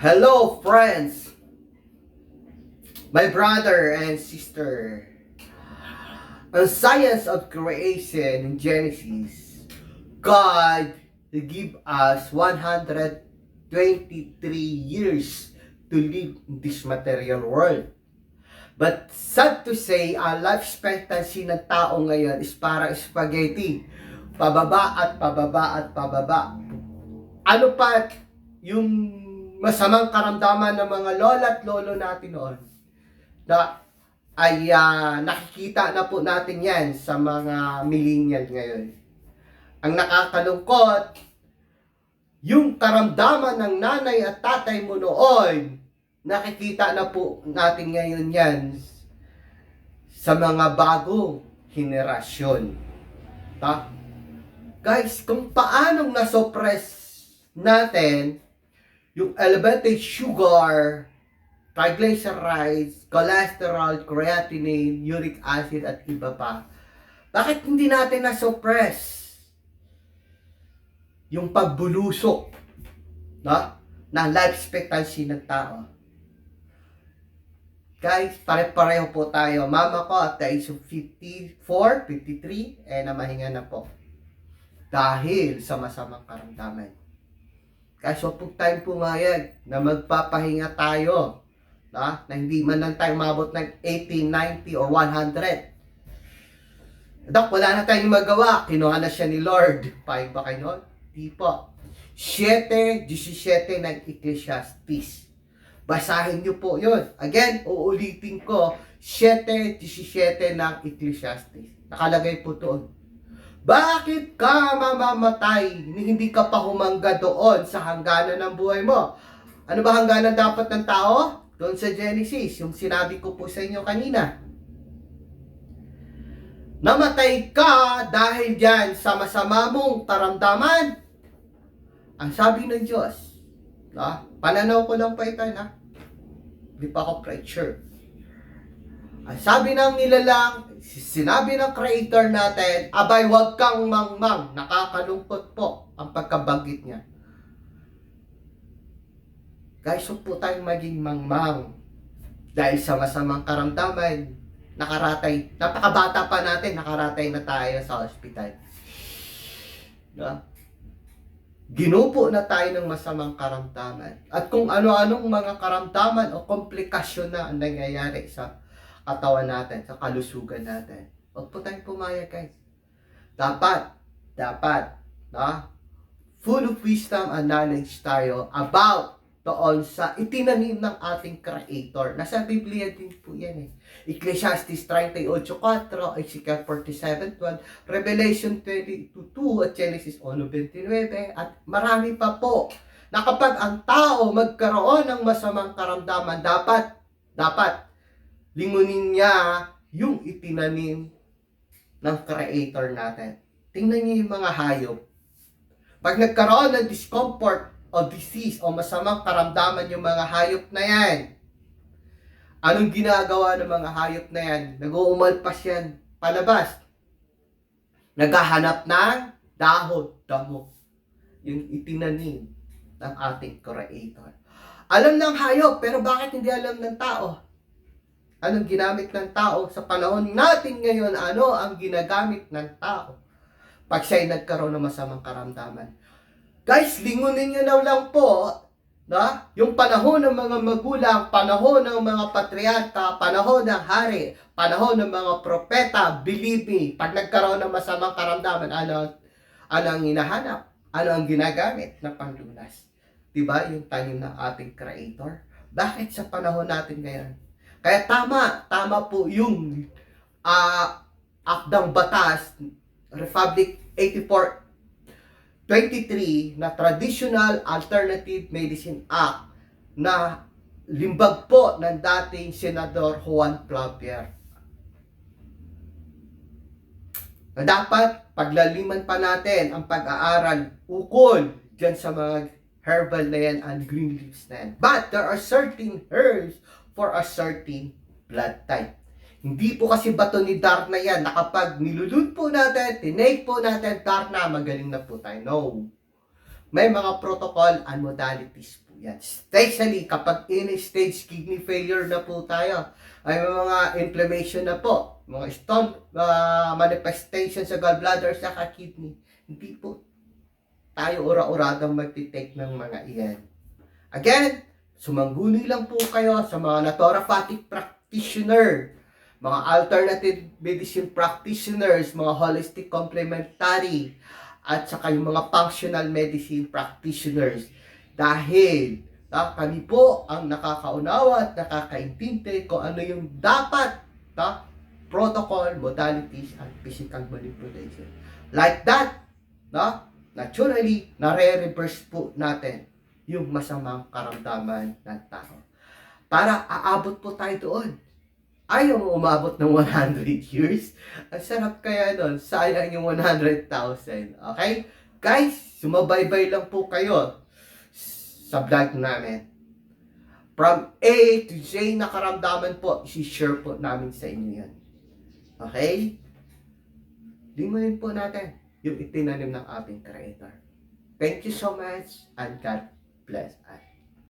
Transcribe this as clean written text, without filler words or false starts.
Hello friends, my brother and sister. Ang science of creation in Genesis, God give us 123 years to live in this material world. But sad to say, ang life expectancy ng tao ngayon is parang spaghetti. Pababa at pababa at pababa. Ano pa yung masamang karamdaman ng mga lola at lolo natin noon na ay nakikita na po natin yan sa mga millennial ngayon. Ang nakakalungkot, yung karamdaman ng nanay at tatay mo noon, nakikita na po natin ngayon yan sa mga bagong henerasyon. Guys, kung paanong nasuppress natin yung elevated sugar, triglycerides, cholesterol, creatinine, uric acid at iba pa, bakit hindi natin na-suppress yung pagbulusok na life expectancy ng tao? Guys, pare-pareho po tayo. Mama ko at the age of 54, 53, namahinga na po dahil sa masamang karamdaman. Guys, huwag po tayong pumayag na magpapahinga tayo na hindi man lang tayo mabot ng 80, 90 or 100. Dok, wala na tayong magawa. Kinuha na siya ni Lord. Pahay ba kayo nun? Di po. 7:17 ng Ecclesiastes. Basahin niyo po yun. Again, uulitin ko. 7:17 ng Ecclesiastes. Nakalagay po doon. Bakit ka mamamatay ni hindi ka pa humangga doon sa hangganan ng buhay mo? Ano ba hangganan dapat ng tao? Doon sa Genesis, yung sinabi ko po sa inyo kanina. Namatay ka dahil dyan sa masama mong karamdaman. Ang sabi ng Diyos, pananaw ko lang pa ito, hindi pa ako preacher. Ang sabi ng nilalang, sinabi ng creator natin, abay, wag kang mangmang. Nakakalungkot po ang pagkabanggit niya. Guys, huwag po tayong maging mangmang. Dahil sa masamang karamdaman, napakabata pa natin, nakaratay na tayo sa ospital. Ginupo na tayo ng masamang karamdaman. At kung ano-anong mga karamdaman o komplikasyon na ang nangyayari sa katawan natin, sa kalusugan natin. Huwag po tayong pumayag, guys. Dapat, full of wisdom and knowledge tayo about doon sa itinanim ng ating Creator. Nasa Biblia din po yan Ecclesiastes 38:4, Ezekiel 47:12, Revelation 22:2 at Genesis 1:29 at marami pa po na kapag ang tao magkaroon ng masamang karamdaman, dapat lingunin niya yung itinanim ng Creator natin. Tingnan niyo yung mga hayop. Pag nagkaroon ng discomfort o disease o masamang karamdaman yung mga hayop na yan, anong ginagawa ng mga hayop na yan? Nag-uumalpas yan palabas. Naghahanap ng dahon, damo. Yung itinanim ng ating Creator. Alam ng hayop, pero bakit hindi alam ng tao? Anong ginamit ng tao? Sa panahon natin ngayon, ano ang ginagamit ng tao pag siya'y nagkaroon ng masamang karamdaman? Guys, lingunin nyo lang po, yung panahon ng mga magulang, panahon ng mga patriarka, panahon ng hari, panahon ng mga propeta, believe me, pag nagkaroon ng masamang karamdaman, ano ang hinahanap? Ano ang ginagamit na panglunas? Diba? Yung tanim ng ating Creator. Bakit sa panahon natin ngayon? Kaya tama po yung akdang batas, Republic 84-23 na Traditional Alternative Medicine Act na limbag po ng dating Senador Juan Claver. Na dapat paglaliman pa natin ang pag-aaral ukol dyan sa mga herbal na yan and green leaves na yan. But there are certain herbs for a certain blood type. Hindi po kasi bato ni Darna yan na kapag nilulun po natin, tinake po natin Darna, magaling na po tayo. No. May mga protocol and modalities po Yan. Especially kapag in-stage kidney failure na po tayo, ay may mga inflammation na po, mga stone manifestation sa gallbladder sa kidney. Hindi po tayo ura-uradang magtitake ng mga iyan. Again, sumangguni lang po kayo sa mga naturopathic practitioner, mga alternative medicine practitioners, mga holistic complementary, at saka yung mga functional medicine practitioners. Dahil kami po ang nakakaunawa at nakakaintindi kung ano yung dapat protocol, modalities, at physical manipulation. Like that, naturally, nare-reverse po natin yung masamang karamdaman ng tao. Para aabot po tayo doon. Ayaw mo umabot ng 100 years? Ang sarap kaya doon. Sayang yung 100,000. Okay? Guys, sumabaybay lang po kayo sa vlog namin. From A to Z na karamdaman po, isi-share po namin sa inyo yan. Okay? Lingunin po natin yung itinanim ng ating Creator. Thank you so much and God bless us.